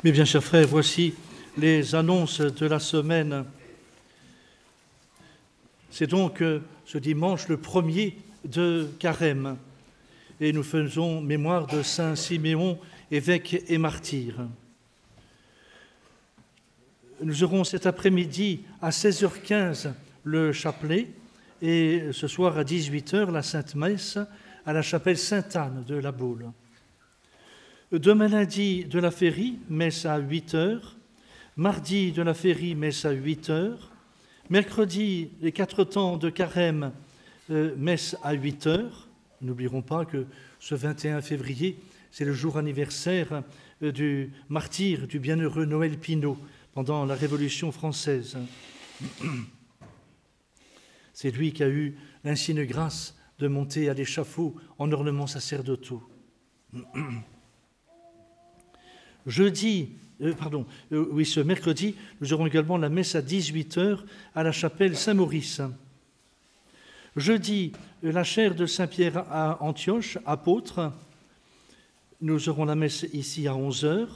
Mes bien chers frères, voici les annonces de la semaine. C'est donc ce dimanche le 1er de Carême et nous faisons mémoire de Saint Siméon, évêque et martyr. Nous aurons cet après-midi à 16h15 le chapelet et ce soir à 18h la Sainte Messe à la chapelle Sainte-Anne de la Baule. Demain lundi de la Férie, messe à 8h. Mardi de la Férie, messe à 8h. Mercredi, les 4 temps de Carême, messe à 8h. N'oublierons pas que ce 21 février, c'est le jour anniversaire du martyr du bienheureux Noël Pinault pendant la Révolution française. C'est lui qui a eu l'insigne grâce de monter à l'échafaud en ornements sacerdotaux. Ce mercredi, nous aurons également la messe à 18h à la chapelle Saint-Maurice. Jeudi, la chaire de Saint-Pierre à Antioche, apôtre. Nous aurons la messe ici à 11h.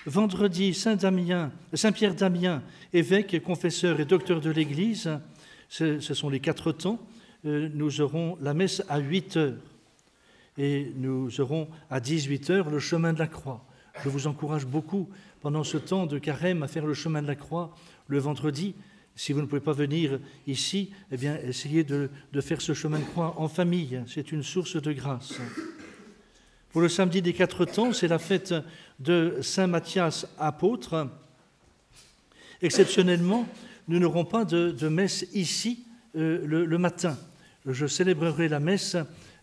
Vendredi, Saint-Pierre d'Amiens, évêque, confesseur et docteur de l'Église. Ce sont les 4 temps. Nous aurons la messe à 8h. Et nous aurons à 18h le chemin de la croix. Je vous encourage beaucoup pendant ce temps de Carême à faire le chemin de la croix le vendredi. Si vous ne pouvez pas venir ici, eh bien, essayez de faire ce chemin de croix en famille. C'est une source de grâce. Pour le samedi des 4 temps, c'est la fête de Saint Matthias apôtre. Exceptionnellement, nous n'aurons pas de messe ici le matin. Je célébrerai la messe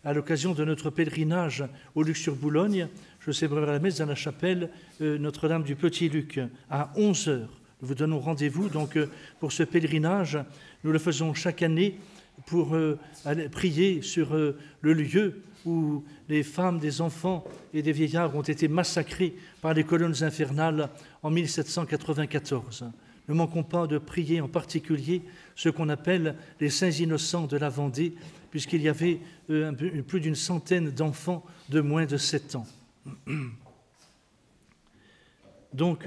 à l'occasion de notre pèlerinage au Luc-sur-Boulogne. Je célébrerai la messe dans la chapelle Notre-Dame du Petit-Luc à 11h. Nous vous donnons rendez-vous donc pour ce pèlerinage. Nous le faisons chaque année pour aller prier sur le lieu où les femmes, des enfants et des vieillards ont été massacrés par les colonnes infernales en 1794. Ne manquons pas de prier en particulier ce qu'on appelle les saints innocents de la Vendée, puisqu'il y avait plus d'une centaine d'enfants de moins de 7 ans. Donc,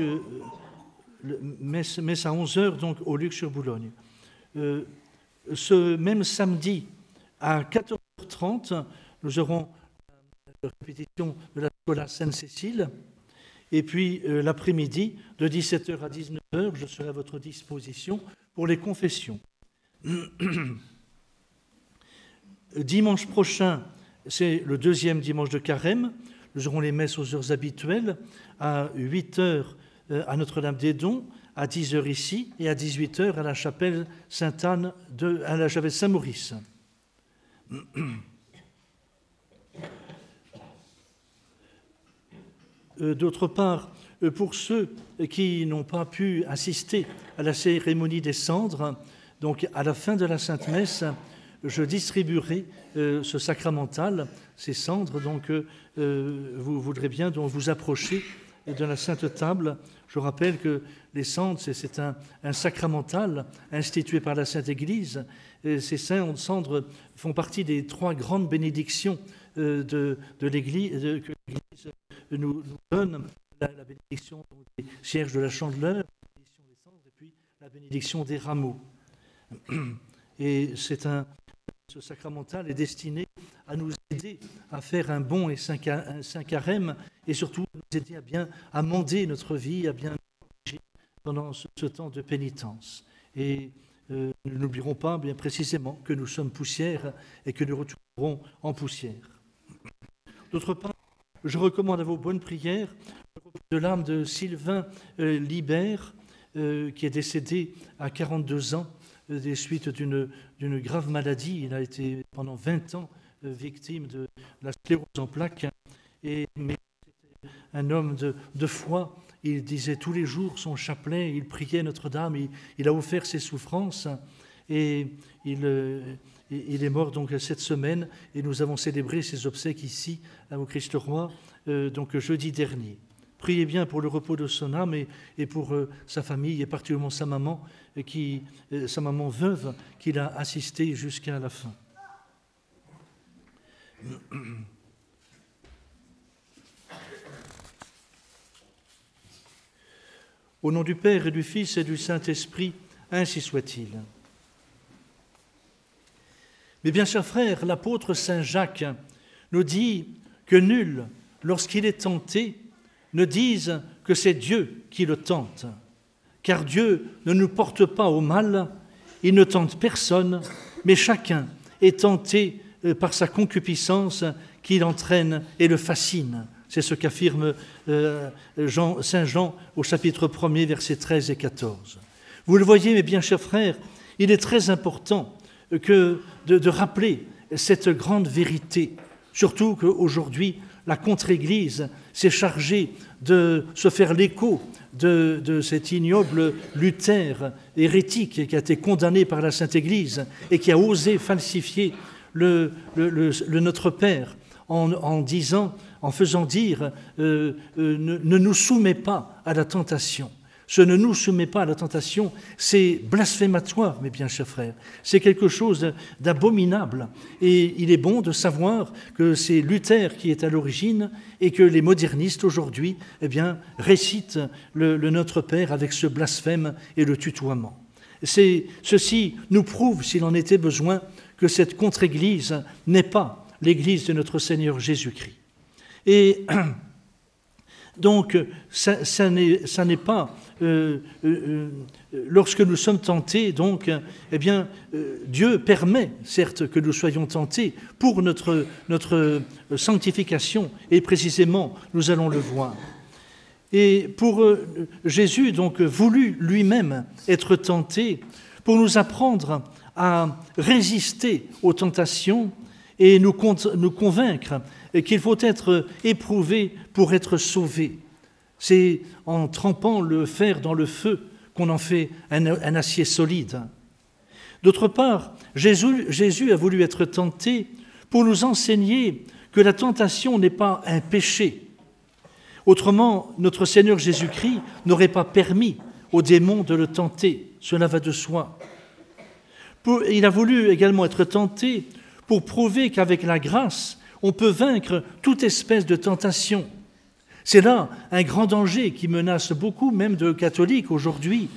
messe à 11h donc, au Luc-sur-Boulogne. Ce même samedi, à 14h30, nous aurons la répétition de la Scola Sainte-Cécile. Et puis, l'après-midi, de 17h à 19h, je serai à votre disposition pour les confessions. Dimanche prochain, c'est le 2e dimanche de Carême. Nous aurons les messes aux heures habituelles, à 8h à Notre-Dame des Dons, à 10h ici, et à 18h à la chapelle Sainte-Anne, à la chapelle Saint-Maurice. D'autre part, pour ceux qui n'ont pas pu assister à la cérémonie des cendres, donc à la fin de la Sainte Messe, je distribuerai ce sacramental, ces cendres, donc vous voudrez bien donc vous approcher de la Sainte Table. Je rappelle que les cendres, c'est un sacramental institué par la Sainte Église. Et ces cendres font partie des 3 grandes bénédictions de l'Église, que l'Église nous donne, la bénédiction des cierges de la Chandeleur, la bénédiction des cendres, et puis la bénédiction des rameaux. Et ce sacramental est destiné à nous aider à faire un bon et saint carême, et surtout nous aider à bien amender notre vie, à bien corriger pendant ce temps de pénitence. Et nous n'oublierons pas bien précisément que nous sommes poussière et que nous retournerons en poussière. D'autre part, je recommande à vos bonnes prières le repos de l'âme de Sylvain Libert, qui est décédé à 42 ans des suites d'une grave maladie. Il a été pendant 20 ans victime de la sclérose en plaques. Mais c'était un homme de foi. Il disait tous les jours son chapelet, il priait Notre-Dame, il a offert ses souffrances. Et il est mort donc cette semaine, et nous avons célébré ses obsèques ici au Christ-Roi, donc jeudi dernier. Priez bien pour le repos de son âme et pour sa famille, et particulièrement sa maman veuve, qu'il a assistée jusqu'à la fin. Au nom du Père et du Fils et du Saint-Esprit, ainsi soit-il. Mais bien, chers frères, l'apôtre Saint Jacques nous dit que nul, lorsqu'il est tenté, ne dise que c'est Dieu qui le tente. Car Dieu ne nous porte pas au mal, il ne tente personne, mais chacun est tenté par sa concupiscence qui l'entraîne et le fascine. C'est ce qu'affirme Saint Jean au chapitre 1er, versets 13 et 14. Vous le voyez, mes bien chers frères, il est très important de rappeler cette grande vérité, surtout qu'aujourd'hui, la contre-Église s'est chargée de se faire l'écho de cet ignoble Luther hérétique qui a été condamné par la Sainte Église et qui a osé falsifier le Notre Père en faisant dire ne nous soumets pas à la tentation. Ce ne nous soumet pas à la tentation, c'est blasphématoire, mes bien chers frères. C'est quelque chose d'abominable. Et il est bon de savoir que c'est Luther qui est à l'origine et que les modernistes aujourd'hui, récitent le Notre Père avec ce blasphème et le tutoiement. Ceci nous prouve, s'il en était besoin, que cette contre-église n'est pas l'église de notre Seigneur Jésus-Christ. Et donc, ça n'est pas... lorsque nous sommes tentés, donc, Dieu permet, certes, que nous soyons tentés pour notre sanctification, et précisément, nous allons le voir. Et pour Jésus, donc, voulut lui-même être tenté pour nous apprendre à résister aux tentations et nous convaincre qu'il faut être éprouvé pour être sauvé. C'est en trempant le fer dans le feu qu'on en fait un acier solide. D'autre part, Jésus a voulu être tenté pour nous enseigner que la tentation n'est pas un péché. Autrement, notre Seigneur Jésus-Christ n'aurait pas permis aux démons de le tenter. Cela va de soi. Il a voulu également être tenté pour prouver qu'avec la grâce, on peut vaincre toute espèce de tentation. C'est là un grand danger qui menace beaucoup, même de catholiques aujourd'hui,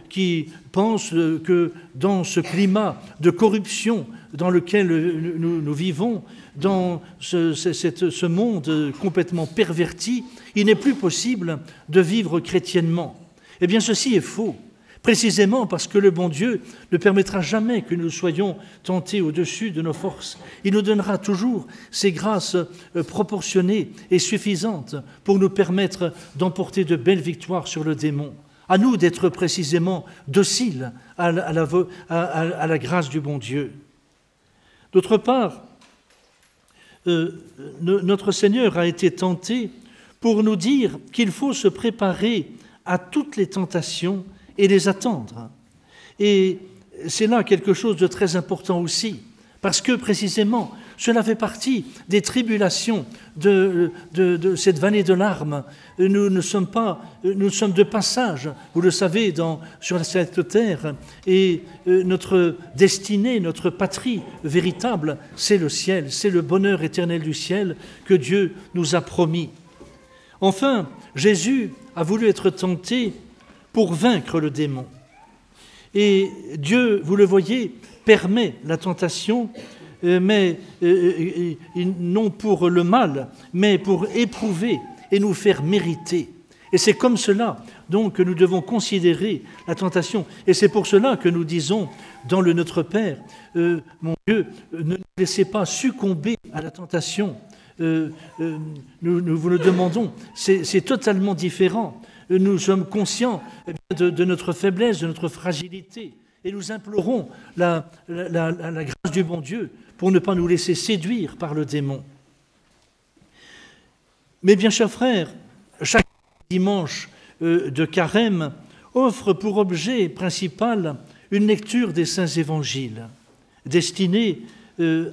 qui pensent que dans ce climat de corruption dans lequel nous vivons, dans ce monde complètement perverti, il n'est plus possible de vivre chrétiennement. Eh bien, ceci est faux. Précisément parce que le bon Dieu ne permettra jamais que nous soyons tentés au-dessus de nos forces. Il nous donnera toujours ces grâces proportionnées et suffisantes pour nous permettre d'emporter de belles victoires sur le démon. À nous d'être précisément dociles à la grâce du bon Dieu. D'autre part, notre Seigneur a été tenté pour nous dire qu'il faut se préparer à toutes les tentations et les attendre. Et c'est là quelque chose de très important aussi, parce que précisément, cela fait partie des tribulations de cette vallée de larmes. Nous sommes de passage, vous le savez, sur cette terre, et notre destinée, notre patrie véritable, c'est le ciel, c'est le bonheur éternel du ciel que Dieu nous a promis. Enfin, Jésus a voulu être tenté pour vaincre le démon. Et Dieu, vous le voyez, permet la tentation, mais non pour le mal, mais pour éprouver et nous faire mériter. Et c'est comme cela, donc, que nous devons considérer la tentation. Et c'est pour cela que nous disons dans le Notre Père, mon Dieu, ne nous laissez pas succomber à la tentation. Nous vous le demandons, c'est totalement différent. Nous sommes conscients de notre faiblesse, de notre fragilité, et nous implorons la grâce du bon Dieu pour ne pas nous laisser séduire par le démon. Mais bien chers frères, chaque dimanche de Carême offre pour objet principal une lecture des Saints Évangiles, destinée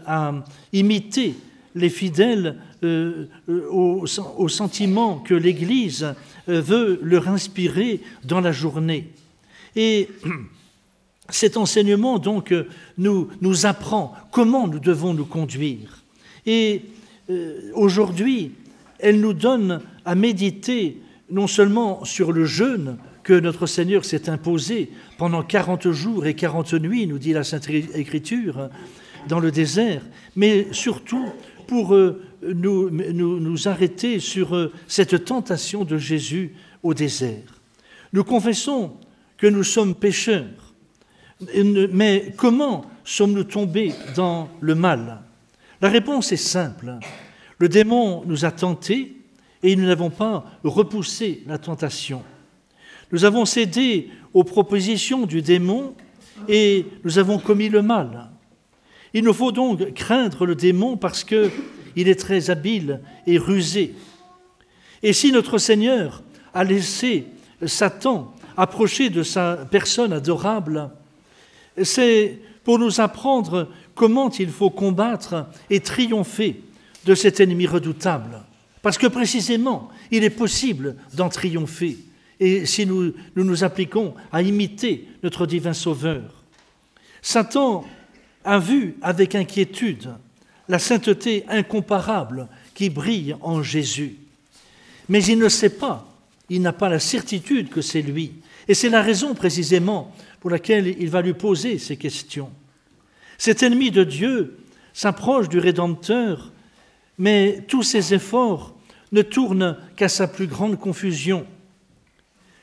à imiter les fidèles au sentiment que l'Église veut leur inspirer dans la journée. Et cet enseignement, donc, nous apprend comment nous devons nous conduire. Et aujourd'hui, elle nous donne à méditer non seulement sur le jeûne que notre Seigneur s'est imposé pendant 40 jours et 40 nuits, nous dit la Sainte Écriture, dans le désert, mais surtout pour nous arrêter sur cette tentation de Jésus au désert. Nous confessons que nous sommes pécheurs, mais comment sommes-nous tombés dans le mal? La réponse est simple. Le démon nous a tentés et nous n'avons pas repoussé la tentation. Nous avons cédé aux propositions du démon et nous avons commis le mal. Il nous faut donc craindre le démon parce qu'il est très habile et rusé. Et si notre Seigneur a laissé Satan approcher de sa personne adorable, c'est pour nous apprendre comment il faut combattre et triompher de cet ennemi redoutable. Parce que précisément, il est possible d'en triompher. Et si nous nous appliquons à imiter notre divin Sauveur. Satan a vu avec inquiétude la sainteté incomparable qui brille en Jésus. Mais il ne sait pas, il n'a pas la certitude que c'est lui. Et c'est la raison précisément pour laquelle il va lui poser ces questions. Cet ennemi de Dieu s'approche du Rédempteur, mais tous ses efforts ne tournent qu'à sa plus grande confusion.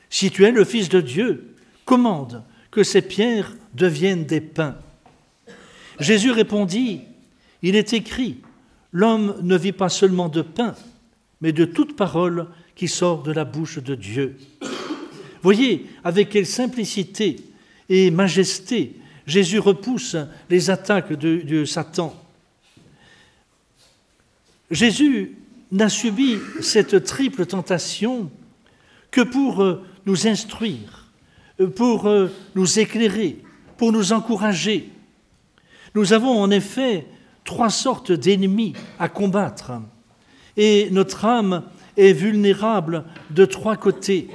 Si tu es le Fils de Dieu, commande que ces pierres deviennent des pains. Jésus répondit, il est écrit, l'homme ne vit pas seulement de pain, mais de toute parole qui sort de la bouche de Dieu. Voyez avec quelle simplicité et majesté Jésus repousse les attaques de Satan. Jésus n'a subi cette triple tentation que pour nous instruire, pour nous éclairer, pour nous encourager. Nous avons en effet 3 sortes d'ennemis à combattre et notre âme est vulnérable de 3 côtés.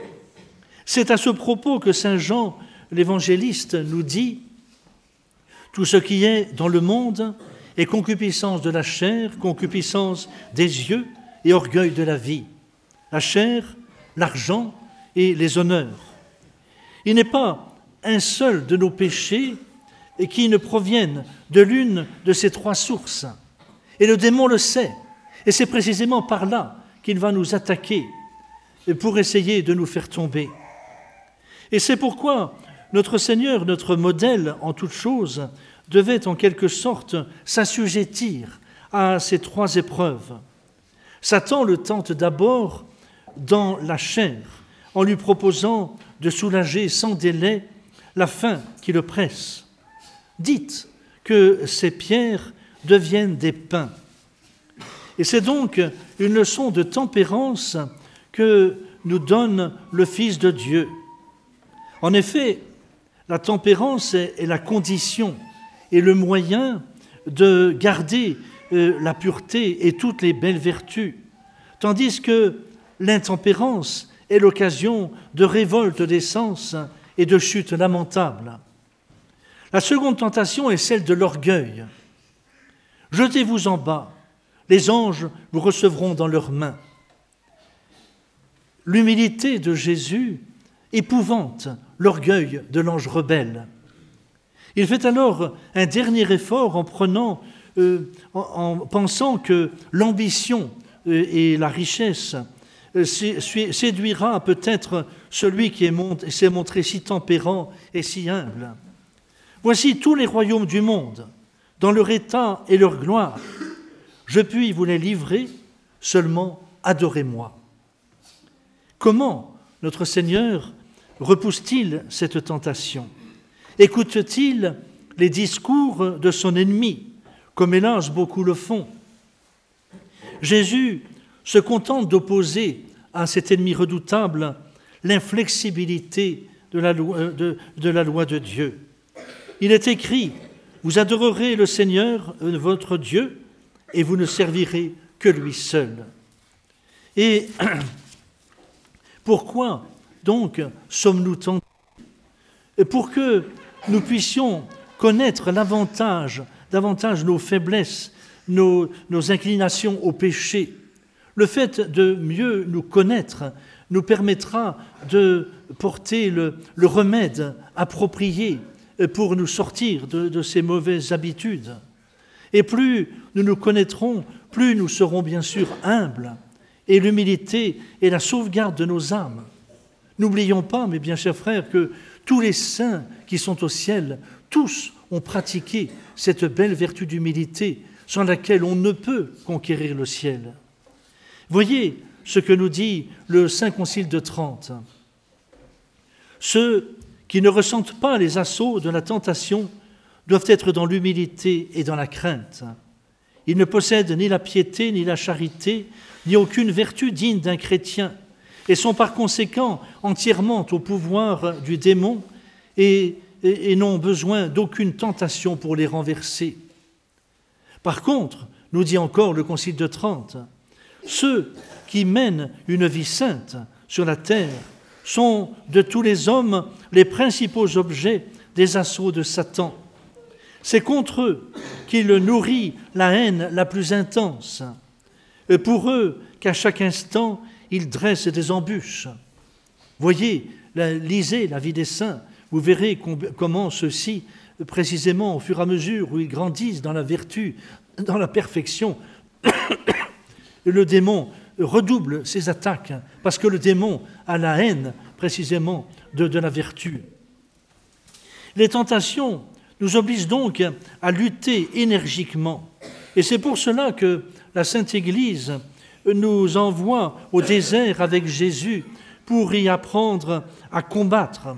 C'est à ce propos que saint Jean, l'évangéliste, nous dit « Tout ce qui est dans le monde est concupiscence de la chair, concupiscence des yeux et orgueil de la vie. La chair, l'argent et les honneurs. Il n'est pas un seul de nos péchés qui ne proviennent de l'une de ces 3 sources. Et le démon le sait. Et c'est précisément par là qu'il va nous attaquer pour essayer de nous faire tomber. Et c'est pourquoi notre Seigneur, notre modèle en toutes choses, devait en quelque sorte s'assujettir à ces 3 épreuves. Satan le tente d'abord dans la chair, en lui proposant de soulager sans délai la faim qui le presse. Dites que ces pierres deviennent des pains. Et c'est donc une leçon de tempérance que nous donne le Fils de Dieu. En effet, la tempérance est la condition et le moyen de garder la pureté et toutes les belles vertus, tandis que l'intempérance est l'occasion de révolte des sens et de chutes lamentables. La seconde tentation est celle de l'orgueil. Jetez-vous en bas, les anges vous recevront dans leurs mains. L'humilité de Jésus épouvante l'orgueil de l'ange rebelle. Il fait alors un dernier effort en pensant que l'ambition et la richesse séduira peut-être celui qui s'est montré si tempérant et si humble. Voici tous les royaumes du monde, dans leur état et leur gloire. Je puis vous les livrer, seulement adorez-moi. Comment notre Seigneur repousse-t-il cette tentation? Écoute-t-il les discours de son ennemi, comme hélas beaucoup le font? Jésus se contente d'opposer à cet ennemi redoutable l'inflexibilité de la loi de Dieu. Il est écrit, vous adorerez le Seigneur, votre Dieu, et vous ne servirez que lui seul. Et pourquoi donc sommes-nous tentés? Pour que nous puissions connaître davantage nos faiblesses, nos inclinations au péché. Le fait de mieux nous connaître nous permettra de porter le remède approprié pour nous sortir de ces mauvaises habitudes. Et plus nous nous connaîtrons, plus nous serons bien sûr humbles. Et l'humilité est la sauvegarde de nos âmes. N'oublions pas, mes bien chers frères, que tous les saints qui sont au ciel, tous ont pratiqué cette belle vertu d'humilité sans laquelle on ne peut conquérir le ciel. Voyez ce que nous dit le Saint Concile de Trente. Ceux qui ne ressentent pas les assauts de la tentation doivent être dans l'humilité et dans la crainte. Ils ne possèdent ni la piété, ni la charité, ni aucune vertu digne d'un chrétien, et sont par conséquent entièrement au pouvoir du démon et n'ont besoin d'aucune tentation pour les renverser. Par contre, nous dit encore le Concile de Trente, ceux qui mènent une vie sainte sur la terre sont de tous les hommes les principaux objets des assauts de Satan. C'est contre eux qu'il nourrit la haine la plus intense. Pour eux qu'à chaque instant, il dresse des embûches. Voyez, lisez la vie des saints, vous verrez comment ceux-ci, précisément au fur et à mesure où ils grandissent dans la vertu, dans la perfection, le démon redouble ses attaques, parce que le démon a la haine, précisément, de la vertu. Les tentations nous obligent donc à lutter énergiquement. Et c'est pour cela que la Sainte Église nous envoie au désert avec Jésus pour y apprendre à combattre.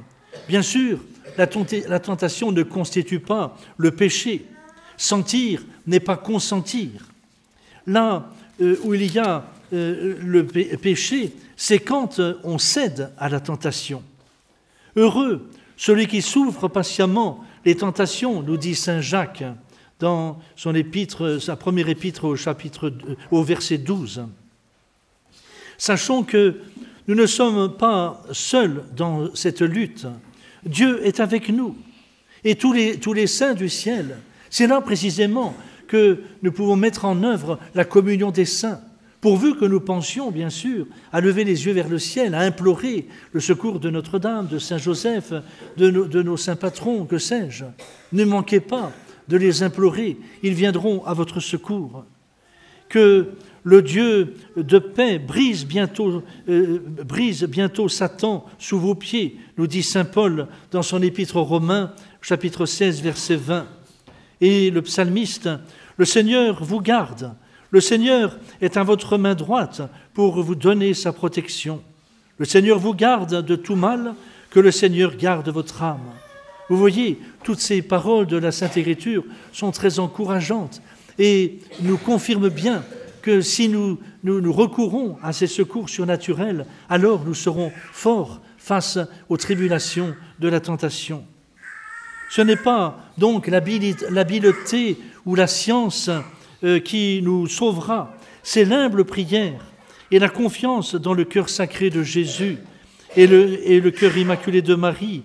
Bien sûr, la tentation ne constitue pas le péché. Sentir n'est pas consentir. Là où il y a le péché, c'est quand on cède à la tentation. Heureux celui qui souffre patiemment les tentations, nous dit saint Jacques dans son épître, sa première épître au verset 12. Sachons que nous ne sommes pas seuls dans cette lutte. Dieu est avec nous et tous les saints du ciel. C'est là précisément que nous pouvons mettre en œuvre la communion des saints, pourvu que nous pensions, bien sûr, à lever les yeux vers le ciel, à implorer le secours de Notre-Dame, de Saint Joseph, de nos saints patrons, que sais-je. Ne manquez pas de les implorer, ils viendront à votre secours. Que le Dieu de paix brise bientôt Satan sous vos pieds, nous dit saint Paul dans son épître aux Romains, chapitre 16, verset 20. Et le psalmiste, le Seigneur vous garde. Le Seigneur est à votre main droite pour vous donner sa protection. Le Seigneur vous garde de tout mal, que le Seigneur garde votre âme. Vous voyez, toutes ces paroles de la Sainte Écriture sont très encourageantes et nous confirment bien que si nous recourons à ces secours surnaturels, alors nous serons forts face aux tribulations de la tentation. Ce n'est pas donc l'habileté ou la science qui nous sauvera, c'est l'humble prière et la confiance dans le cœur sacré de Jésus et le cœur immaculé de Marie,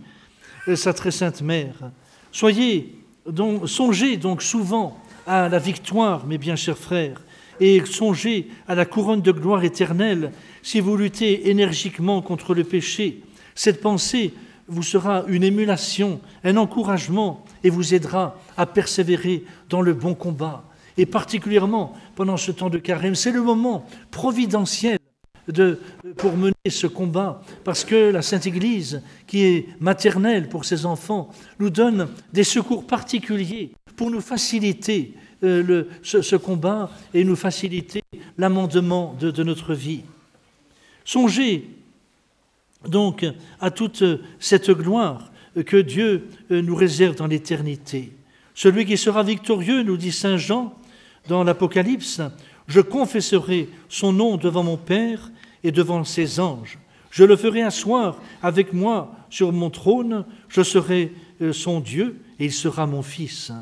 sa très sainte mère. Songez donc souvent à la victoire, mes bien chers frères, et songez à la couronne de gloire éternelle si vous luttez énergiquement contre le péché. Cette pensée vous sera une émulation, un encouragement et vous aidera à persévérer dans le bon combat. Et particulièrement pendant ce temps de carême, c'est le moment providentiel pour mener ce combat, parce que la Sainte Église, qui est maternelle pour ses enfants, nous donne des secours particuliers pour nous faciliter ce combat et nous faciliter l'amendement de notre vie. Songez donc à toute cette gloire que Dieu nous réserve dans l'éternité. Celui qui sera victorieux, nous dit saint Jean dans l'Apocalypse, « Je confesserai son nom devant mon Père et devant ses anges. Je le ferai asseoir avec moi sur mon trône, je serai son Dieu et il sera mon Fils. »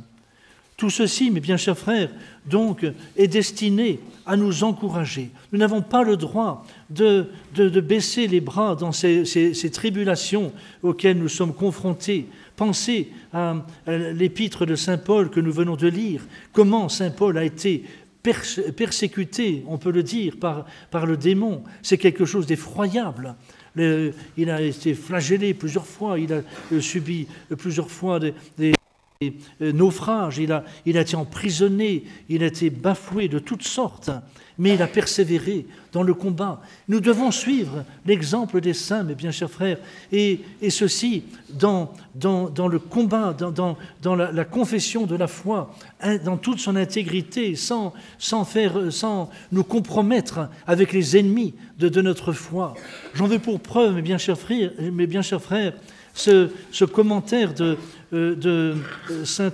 Tout ceci, mes bien chers frères, donc, est destiné à nous encourager. Nous n'avons pas le droit de baisser les bras dans ces tribulations auxquelles nous sommes confrontés. Pensez à l'épître de saint Paul que nous venons de lire, comment saint Paul a été persécuté, on peut le dire, par le démon. C'est quelque chose d'effroyable. Il a été flagellé plusieurs fois, il a subi plusieurs fois des naufrages, il a été emprisonné, il a été bafoué de toutes sortes, mais il a persévéré dans le combat. Nous devons suivre l'exemple des saints, mes bien chers frères, et ceci dans le combat, dans la confession de la foi, dans toute son intégrité, sans nous compromettre avec les ennemis de notre foi. J'en veux pour preuve, mes bien chers frères, ce commentaire de Saint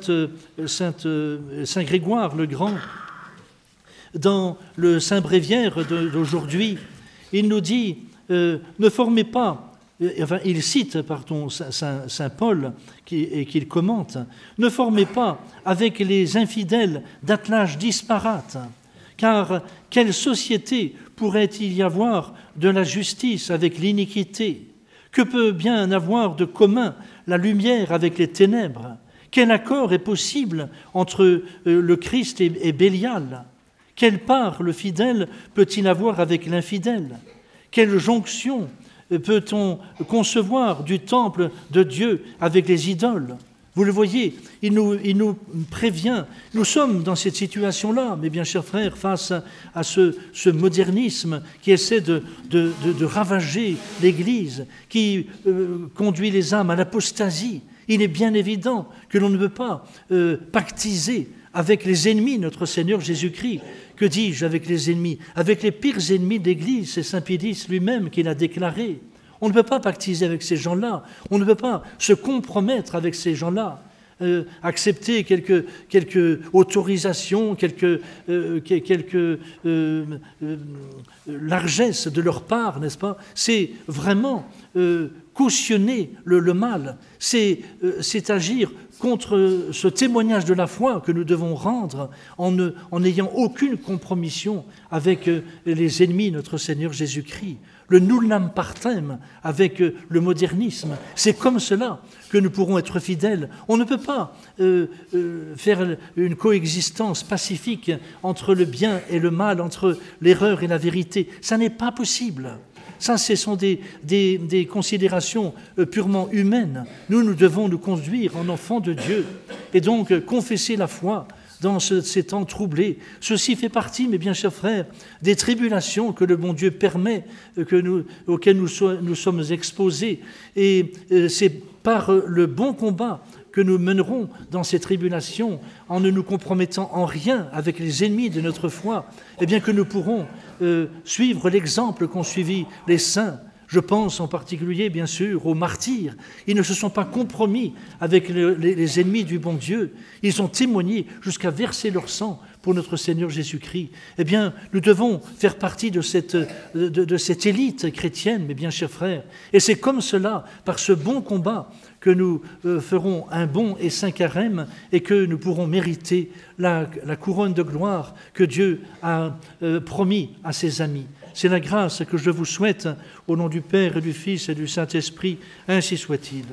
Grégoire le Grand dans le Saint Bréviaire d'aujourd'hui. Il nous dit ne formez pas, enfin il cite Saint Paul et qu'il commente, ne formez pas avec les infidèles d'attelages disparates, car quelle société pourrait-il y avoir de la justice avec l'iniquité? Que peut bien avoir de commun la lumière avec les ténèbres? Quel accord est possible entre le Christ et Bélial? Quelle part le fidèle peut-il avoir avec l'infidèle? Quelle jonction peut-on concevoir du temple de Dieu avec les idoles? Vous le voyez, il nous prévient. Nous sommes dans cette situation-là, mes bien chers frères, face à ce modernisme qui essaie de ravager l'Église, qui conduit les âmes à l'apostasie. Il est bien évident que l'on ne peut pas pactiser avec les ennemis de notre Seigneur Jésus-Christ. Que dis-je avec les ennemis? Avec les pires ennemis de l'Église, c'est saint Pédis lui-même qui l'a déclaré. On ne peut pas pactiser avec ces gens-là, on ne peut pas se compromettre avec ces gens-là, accepter quelques autorisations, quelques largesses de leur part, n'est-ce pas? C'est vraiment cautionner le mal, c'est agir contre ce témoignage de la foi que nous devons rendre en n'ayant aucune compromission avec les ennemis de notre Seigneur Jésus-Christ. Le nullam partem avec le modernisme, c'est comme cela que nous pourrons être fidèles. On ne peut pas faire une coexistence pacifique entre le bien et le mal, entre l'erreur et la vérité. Ça n'est pas possible. Ça, ce sont des considérations purement humaines. Nous devons nous conduire en enfants de Dieu et donc confesser la foi dans ces temps troublés. Ceci fait partie, mes bien chers frères, des tribulations que le bon Dieu permet, auxquelles nous sommes exposés. Et c'est par le bon combat que nous mènerons dans ces tribulations, en ne nous compromettant en rien avec les ennemis de notre foi, eh bien que nous pourrons suivre l'exemple qu'ont suivi les saints. Je pense en particulier, bien sûr, aux martyrs. Ils ne se sont pas compromis avec les ennemis du bon Dieu. Ils ont témoigné jusqu'à verser leur sang pour notre Seigneur Jésus-Christ. Eh bien, nous devons faire partie de cette élite chrétienne, mes bien chers frères. Et c'est comme cela, par ce bon combat, que nous ferons un bon et saint carême et que nous pourrons mériter la couronne de gloire que Dieu a promis à ses amis. C'est la grâce que je vous souhaite au nom du Père et du Fils et du Saint-Esprit, ainsi soit-il.